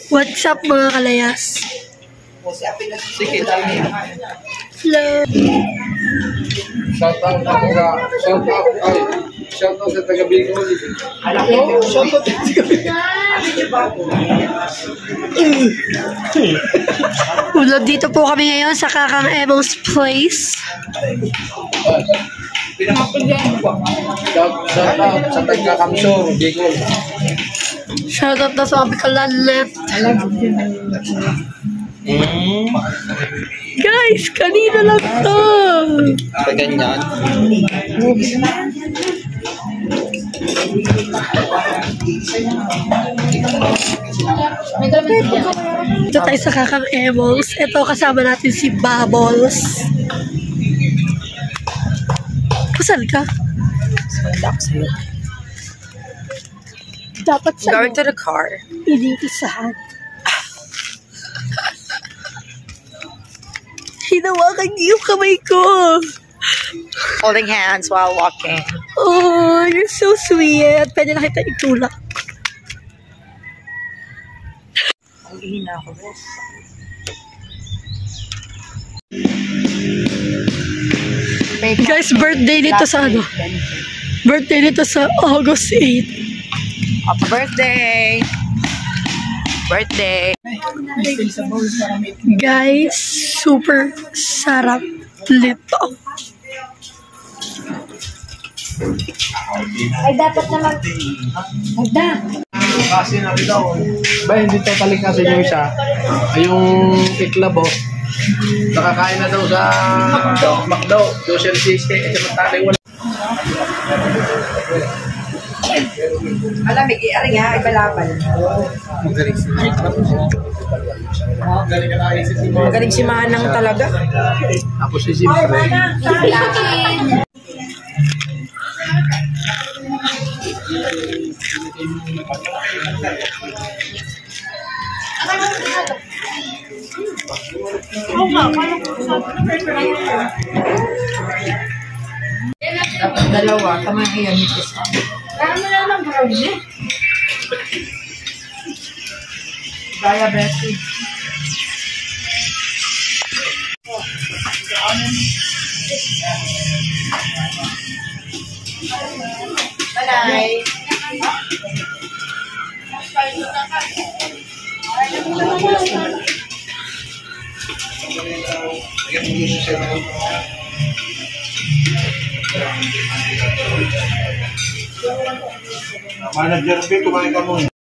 What's up mga kalayas? Sige, dali. Hello. Shout out sa taga Bicol. Shout out sa taga Bicol. Ulog dito po kami ngayon sa Kakang Emong's Place. Shout out sa taga Kamsor, Bicol. Shoutout na sa Bicol Net. Guys, kanina lang to. Sa ganyan. Ito tayo sa Kakang Emong's. Ito kasama natin si Bubbles. Kasal ka? Dapat sa Going to the car. Hindi isahan. Hinawakan niyo yung kamay ko. Holding hands while walking. Oh, you're so sweet. Pwede na kita itulak. Ang ihina ako, boss. Guys, birthday nito sa ano? Birthday nito sa August 8. Happy birthday! Birthday! Guys, super sarap nito. Ay, dapat naman. Magda. Kasi na daw. Ba, hindi totally kasi yung isa. Yung iklabo. Nakakain na daw sa McDo. Social system. Ito matali wala. Malamig, i-aring ha, ibalaban. Magaling si Manang talaga. Ako si Siyempre. Dapat dalawa, kamay ngayon ito sa diabetes. Bye. Manager B, kumain ka muna.